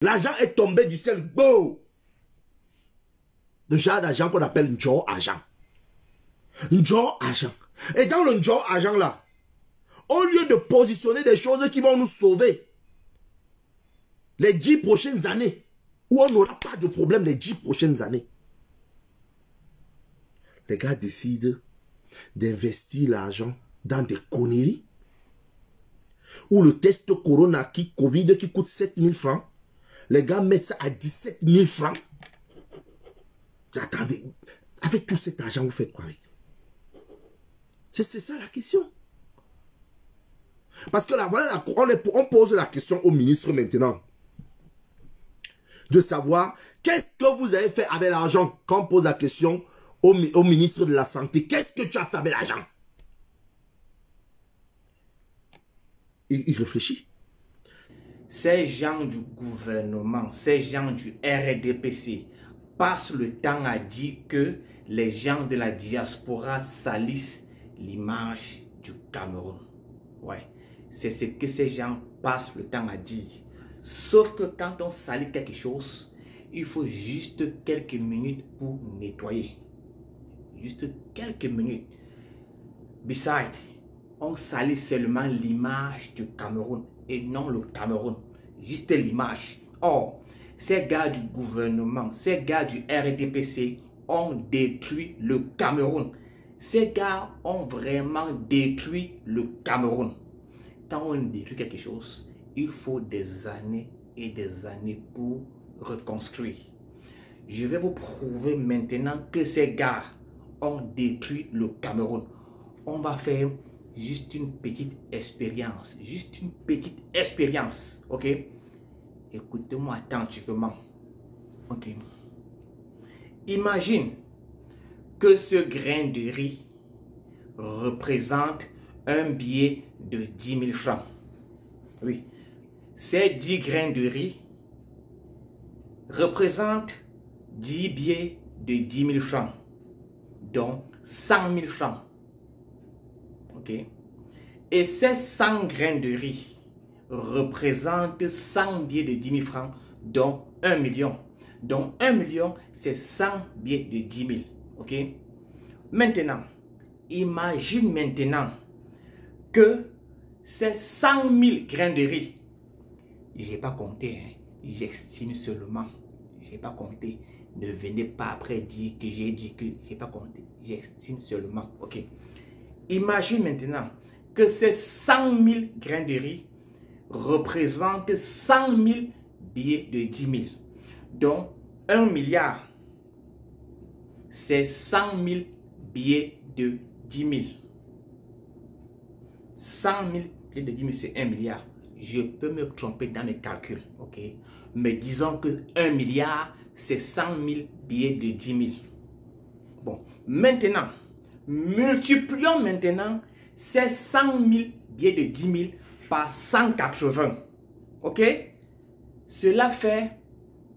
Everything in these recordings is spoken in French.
L'argent est tombé du ciel. Go! Le genre d'argent qu'on appelle Njo argent. Njo argent. Et dans le Njo argent là, au lieu de positionner des choses qui vont nous sauver les 10 prochaines années, où on n'aura pas de problème les 10 prochaines années, les gars décident d'investir l'argent dans des conneries, où le test Covid qui coûte 7 000 francs, les gars mettent ça à 17 000 francs. Attendez, avec tout cet argent, vous faites quoi avec? C'est ça la question. Parce que là, voilà, on pose la question au ministre maintenant. De savoir, qu'est-ce que vous avez fait avec l'argent? Quand on pose la question au ministre de la Santé, qu'est-ce que tu as fait avec l'argent? Il réfléchit. Ces gens du gouvernement, ces gens du RDPC passent le temps à dire que les gens de la diaspora salissent l'image du Cameroun. Ouais, c'est ce que ces gens passent le temps à dire. Sauf que quand on salit quelque chose, il faut juste quelques minutes pour nettoyer. Juste quelques minutes. Besides, on salit seulement l'image du Cameroun et non le Cameroun. Juste l'image. Or, ces gars du gouvernement, ces gars du RDPC ont détruit le Cameroun. Ces gars ont vraiment détruit le Cameroun. Quand on détruit quelque chose, il faut des années et des années pour reconstruire. Je vais vous prouver maintenant que ces gars ont détruit le Cameroun. On va faire juste une petite expérience. Juste une petite expérience. Ok? Écoutez-moi attentivement. Ok? Imagine que ce grain de riz représente un billet de 10 000 francs. Oui. Ces 10 grains de riz représentent 10 billets de 10 000 francs. Donc 100 000 francs. Ok? Et ces 100 grains de riz représentent 100 billets de 10 000 francs, donc 1 million. Donc 1 million, c'est 100 billets de 10 000. Ok? Maintenant, imagine maintenant que ces 100 000 grains de riz, je n'ai pas compté, hein, j'estime seulement, je n'ai pas compté. Ne venez pas après dire que j'ai dit que je n'ai pas compté, j'estime seulement. Ok? Imagine maintenant que ces 100 000 grains de riz représentent 100 000 billets de 10 000. Donc, 1 milliard, c'est 100 000 billets de 10 000. 100 000 billets de 10 000, c'est 1 milliard. Je peux me tromper dans mes calculs, ok? Mais disons que 1 milliard, c'est 100 000 billets de 10 000. Bon, maintenant, multiplions maintenant ces 100 000 billets de 10 000 par 180. Ok? Cela fait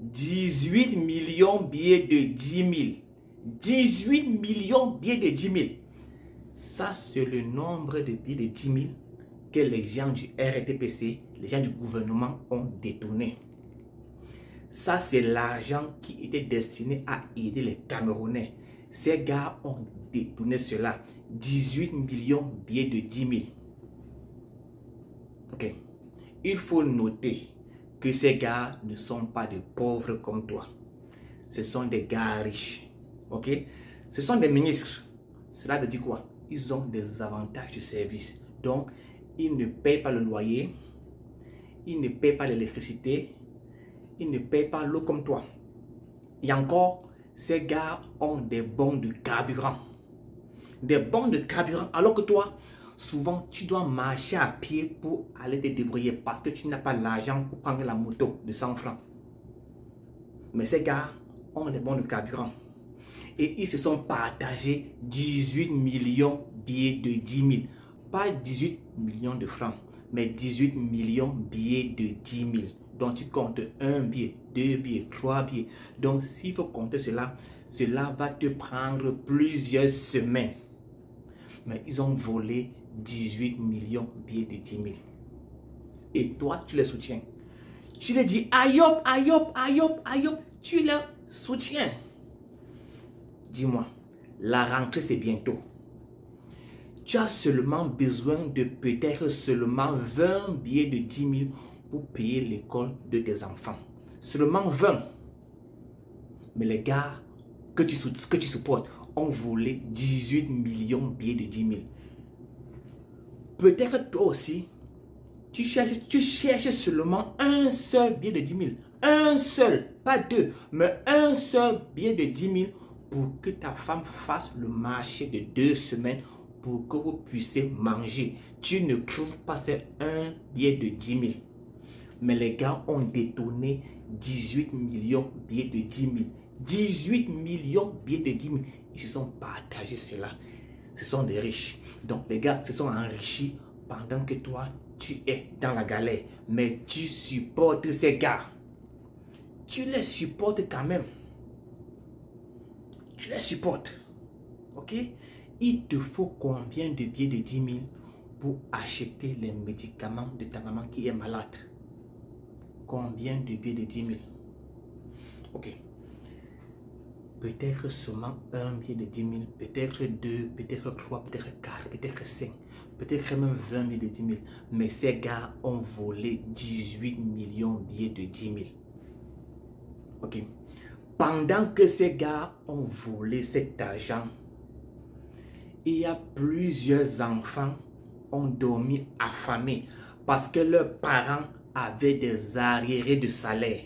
18 millions billets de 10 000. 18 millions billets de 10 000. Ça, c'est le nombre de billets de 10 000 que les gens du RDPC, les gens du gouvernement ont détourné. Ça, c'est l'argent qui était destiné à aider les Camerounais. Ces gars ont détourné cela. 18 millions de billets de 10 000. Ok. Il faut noter que ces gars ne sont pas des pauvres comme toi. Ce sont des gars riches. Ok. Ce sont des ministres. Cela veut dire quoi? Ils ont des avantages de service. Donc, ils ne payent pas le loyer. Ils ne payent pas l'électricité. Ils ne payent pas l'eau comme toi. Et encore, ces gars ont des bons de carburant. Des bons de carburant. Alors que toi, souvent, tu dois marcher à pied pour aller te débrouiller parce que tu n'as pas l'argent pour prendre la moto de 100 francs. Mais ces gars ont des bons de carburant. Et ils se sont partagés 18 millions de billets de 10 000. Pas 18 millions de francs, mais 18 millions de billets de 10 000. Donc tu comptes 1 billet, 2 billets, 3 billets. Donc s'il faut compter cela, cela va te prendre plusieurs semaines. Mais ils ont volé 18 millions de billets de 10 000. Et toi, tu les soutiens. Tu leur dis Ayop, Ayop, Ayop, Ayop. Tu leur soutiens. Dis-moi, la rentrée c'est bientôt. Tu as seulement besoin de peut-être seulement 20 billets de 10 000 pour payer l'école de tes enfants. Seulement 20. Mais les gars que tu supportes ont volé 18 millions de billets de 10 000. Peut-être toi aussi, tu cherches seulement un seul billet de 10 000. Un seul, pas deux, mais un seul billet de 10 000 pour que ta femme fasse le marché de 2 semaines pour que vous puissiez manger. Tu ne trouves pas c'est un billet de 10 000. Mais les gars ont détourné 18 millions de billets de 10 000. 18 millions de billets de 10 000. Ils se sont partagés cela. Ce sont des riches. Donc les gars se sont enrichis pendant que toi, tu es dans la galère. Mais tu supportes ces gars. Tu les supportes quand même. Tu les supportes. Ok? Il te faut combien de billets de 10 000 pour acheter les médicaments de ta maman qui est malade? Combien de billets de 10 000? Ok. Peut-être seulement un billet de 10 000, peut-être 2, peut-être 3, peut-être 4, peut-être 5, peut-être même 20 billets de 10 000. Mais ces gars ont volé 18 millions de billets de 10 000. Ok. Pendant que ces gars ont volé cet argent, il y a plusieurs enfants qui ont dormi affamés parce que leurs parents avaient des arriérés de salaire.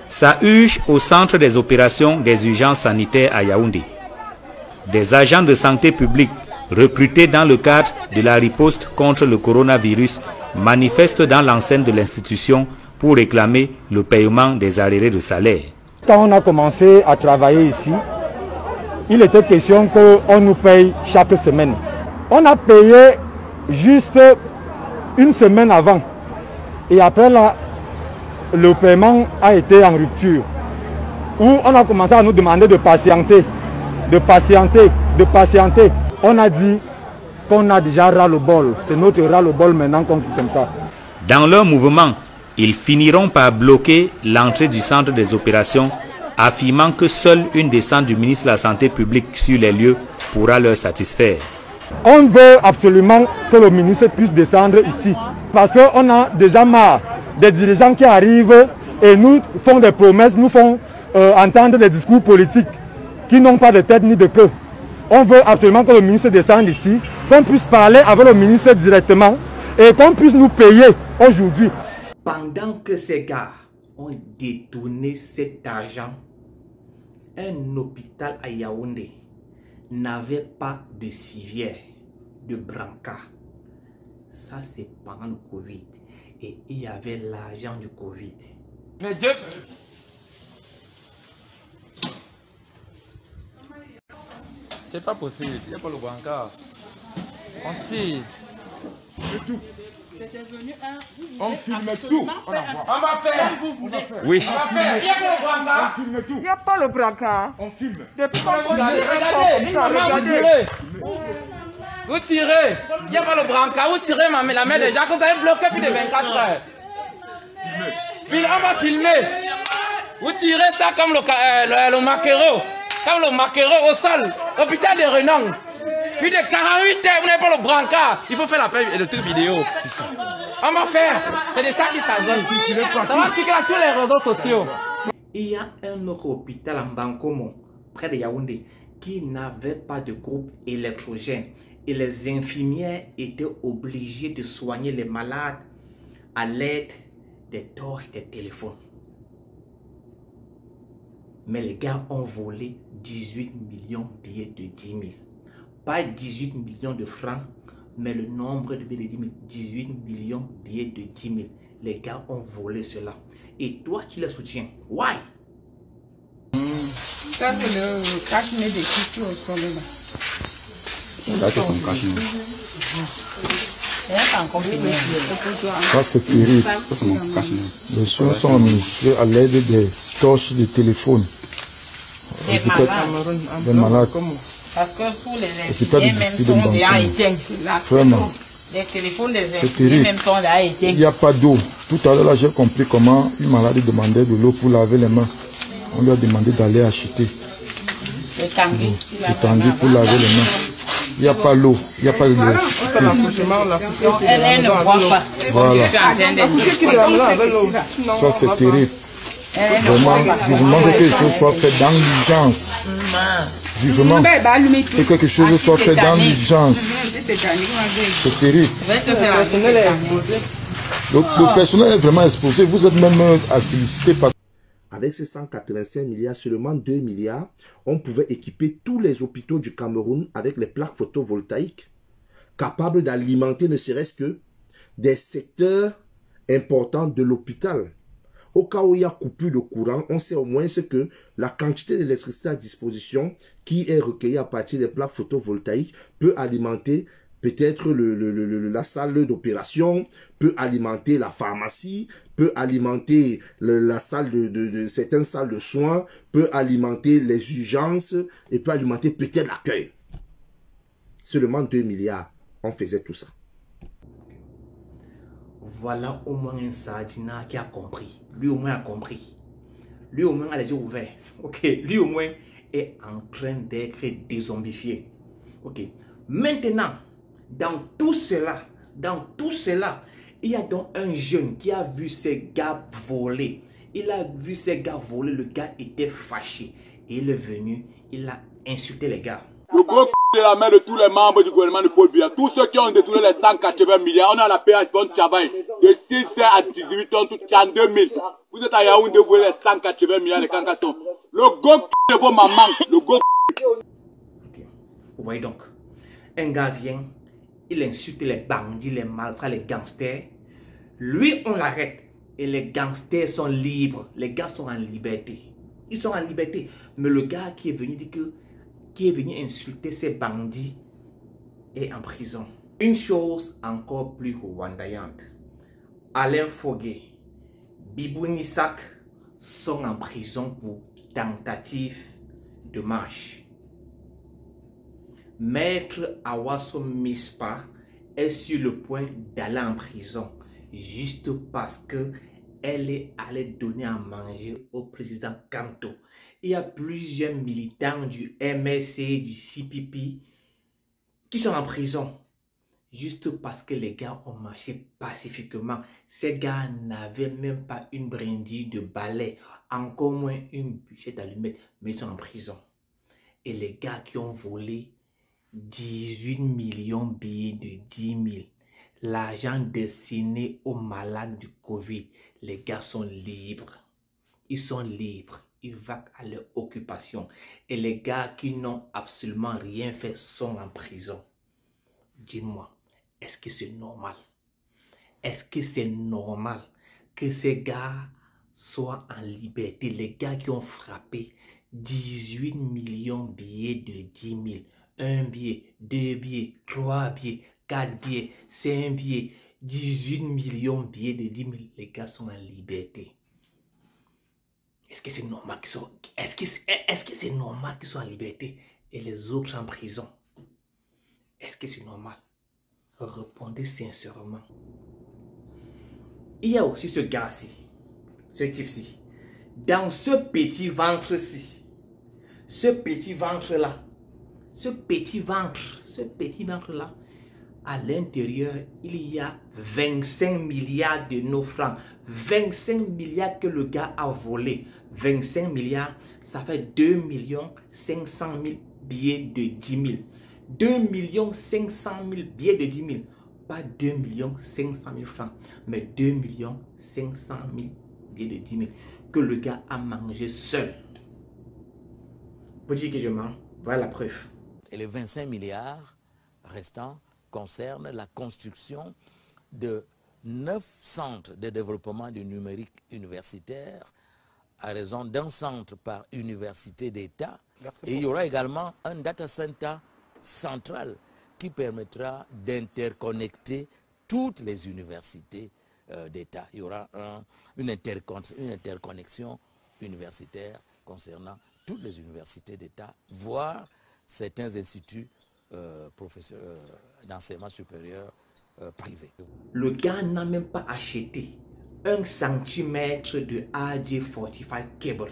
Ça huche au centre des opérations des urgences sanitaires à Yaoundé. Des agents de santé publique recrutés dans le cadre de la riposte contre le coronavirus manifestent dans l'enceinte de l'institution pour réclamer le paiement des arriérés de salaire. Quand on a commencé à travailler ici, il était question qu'on nous paye chaque semaine. On a payé juste une semaine avant. Et après là, le paiement a été en rupture. Où on a commencé à nous demander de patienter, de patienter, de patienter. On a dit qu'on a déjà ras-le-bol. C'est notre ras-le-bol maintenant qu'on fait comme ça. Dans leur mouvement, ils finiront par bloquer l'entrée du centre des opérations, affirmant que seule une descente du ministre de la Santé publique sur les lieux pourra leur satisfaire. On veut absolument que le ministre puisse descendre ici. Parce qu'on a déjà marre des dirigeants qui arrivent et nous font des promesses, nous font entendre des discours politiques qui n'ont pas de tête ni de queue. On veut absolument que le ministre descende ici, qu'on puisse parler avec le ministre directement et qu'on puisse nous payer aujourd'hui. Pendant que ces gars ont détourné cet argent, un hôpital à Yaoundé n'avait pas de civière, de brancard. Ça, c'est pendant le Covid. Et il y avait l'argent du Covid. Mais Dieu... C'est pas possible, il n'y a pas le brancard. On tire. C'est tout. On filme tout. On va faire. Oui. On va faire. Il n'y a pas le brancard. On filme tout. Il n'y a pas le brancard. On filme. Regardez, vous tirez. Il n'y a pas le brancard. Vous tirez la main des gens que vous avez bloqué plus de 24 heures. On va filmer. Vous tirez ça comme le maquereau. Comme le maquereau au sol. Hôpital de Renan. Plus de 48 heures, vous n'avez pas le brancard. Il faut faire le truc vidéo. C'est ça. On va faire. C'est de ça qu'il s'agit. Ça va circuler à tous les réseaux sociaux. Il y a un autre hôpital en Bankomo, près de Yaoundé, qui n'avait pas de groupe électrogène. Et les infirmières étaient obligées de soigner les malades à l'aide des torches des téléphones. Mais les gars ont volé 18 millions de billets de 10 000. Pas 18 millions de francs, mais le nombre de billets de 10 000. 18 millions de billets de 10 000. Les gars ont volé cela. Et toi, tu les soutiens. Why? Ça, c'est le cache-nez des qui au sol là. Là, c'est son cache-nez. Ça, c'est terrible. Ça, c'est mon cache-nez. Les choses sont administrées à l'aide des torches de téléphone. Des malades. Parce que pour les Hôpital infirmiers, même de sont déjà Bantou. éteints. Vraiment. Les téléphones des C'est infirmiers terrible. même sont déjà éteints. Il n'y a pas d'eau. Tout à l'heure, là, j'ai compris comment une malade demandait de l'eau pour laver les mains. On lui a demandé d'aller acheter Le tanguy. le tanguy pour laver les mains. Il n'y a pas l'eau, il n'y a pas d'électricité. Donc, elle ne voit pas. Voilà. Je suis en train de dire. Ça, c'est terrible. Elle ne Vraiment, voit pas. vivement que quelque chose soit fait dans l'urgence. Vivement que quelque chose soit fait dans l'urgence. C'est terrible. Je vais te faire Le personnel est vraiment exposé. Vous êtes même à féliciter parce Avec ces 185 milliards, seulement 2 milliards, on pouvait équiper tous les hôpitaux du Cameroun avec les plaques photovoltaïques capables d'alimenter ne serait-ce que des secteurs importants de l'hôpital. Au cas où il y a coupure de courant, on sait au moins ce que la quantité d'électricité à disposition qui est recueillie à partir des plaques photovoltaïques peut alimenter peut-être la salle d'opération, peut alimenter la pharmacie, peut alimenter la salle certaines salles de soins, peut alimenter les urgences et peut alimenter peut-être l'accueil. Seulement 2 milliards, on faisait tout ça. Voilà au moins un Sadina qui a compris. Lui au moins a compris. Lui au moins a les yeux ouverts. Ok. Lui au moins est en train d'être dézombifié. Ok. Maintenant, dans tout cela, il y a donc un jeune qui a vu ses gars voler. Il a vu ses gars voler. Le gars était fâché. Et il est venu, il a insulté les gars. Le gros de la main de tous les membres du gouvernement de Paul Biya. Tous ceux qui ont détourné les 180 milliards, on a la PH bon travail. De 6 à 18 ans, tout en 2000. Vous êtes à Yaoundé, vous voulez les 180 milliards de cancaton. Le gros de vos mamans, le gros. Okay. Vous voyez donc, un gars vient, il insulte les bandits, les malfrats, les gangsters. Lui, on l'arrête. Et les gangsters sont libres. Les gars sont en liberté. Ils sont en liberté. Mais le gars qui est venu dire que qui est venu insulter ces bandits est en prison. Une chose encore plus rwandayante. Alain Fogué, Bibou Nissak sont en prison pour tentative de marche. Maître Awaso Mispa est sur le point d'aller en prison juste parce que elle est allée donner à manger au président Kamto. Il y a plusieurs militants du MSC, du CPP qui sont en prison juste parce que les gars ont marché pacifiquement. Ces gars n'avaient même pas une brindille de balai, encore moins une bûchette d'allumettes, mais ils sont en prison. Et les gars qui ont volé 18 millions de billets de 10 000, l'argent destiné aux malades du Covid, les gars sont libres. Ils sont libres. Ils vont à leur occupation. Et les gars qui n'ont absolument rien fait sont en prison. Dis-moi, est-ce que c'est normal? Est-ce que c'est normal que ces gars soient en liberté? Les gars qui ont frappé 18 millions de billets de 10 000. 1 billet, 2 billets, 3 billets, 4 billets, 5 billets, 18 millions de billets de 10 000. Les gars sont en liberté. Est-ce que c'est normal qu'ils soient, est-ce que c'est normal qu'ils soient en liberté et les autres en prison? Est-ce que c'est normal? Répondez sincèrement. Il y a aussi ce gars-ci, ce type-ci. Dans ce petit ventre-ci, ce petit ventre-là, ce petit ventre-là, à l'intérieur, il y a 25 milliards de nos francs. 25 milliards que le gars a volé. 25 milliards, ça fait 2 500 000 billets de 10 000. 2 500 000 billets de 10 000. Pas 2 500 000 francs, mais 2 500 000 billets de 10 000 que le gars a mangé seul. Vous dites que je mens, voilà la preuve. Et les 25 milliards restants concernent la construction de 9 centres de développement du numérique universitaire à raison d'un centre par université d'État. Et il y aura également un data center central qui permettra d'interconnecter toutes les universités d'État. Il y aura une interconnexion universitaire concernant toutes les universités d'État, voire certains instituts d'enseignement supérieur privés. Le gars n'a même pas acheté 1 centimètre de RJ45 cable.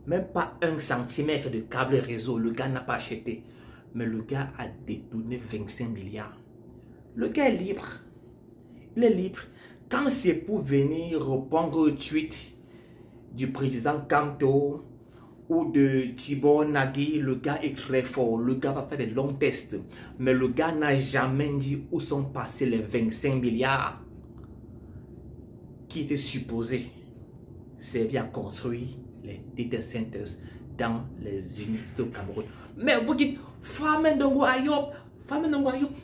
Même pas 1 centimètre de câble réseau, le gars n'a pas acheté. Mais le gars a détourné 25 milliards. Le gars est libre. Il est libre. Quand c'est pour venir répondre au tweet du président Kamto ou de Tibor Nagui, le gars est très fort. Le gars va faire des longs tests. Mais le gars n'a jamais dit où sont passés les 25 milliards qui étaient supposés servir à construire les data centers dans les universités au Cameroun. Mais vous dites, Femme Ndongo Ayop,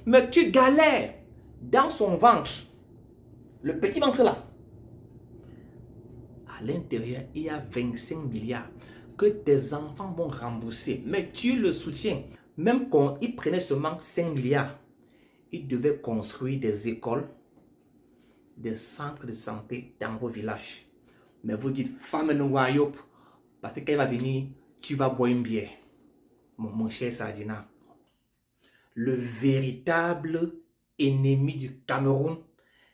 mais tu galères dans son ventre. Le petit ventre là. À l'intérieur, il y a 25 milliards que tes enfants vont rembourser. Mais tu le soutiens. Même quand il prenait seulement 5 milliards, il devait construire des écoles, des centres de santé dans vos villages. Mais vous dites, Femme Ndongo Ayop, parce que quand il va venir, tu vas boire une bière. Mon cher Sadina. Le véritable ennemi du Cameroun,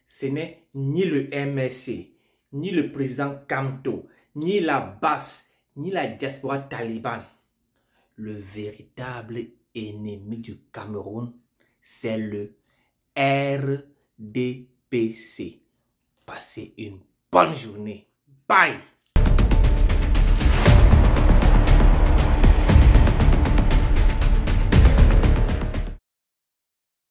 ce n'est ni le MRC, ni le président Kamto, ni la BAS, ni la diaspora talibane. Le véritable ennemi du Cameroun, c'est le RDPC. Passez une bonne journée. Bye!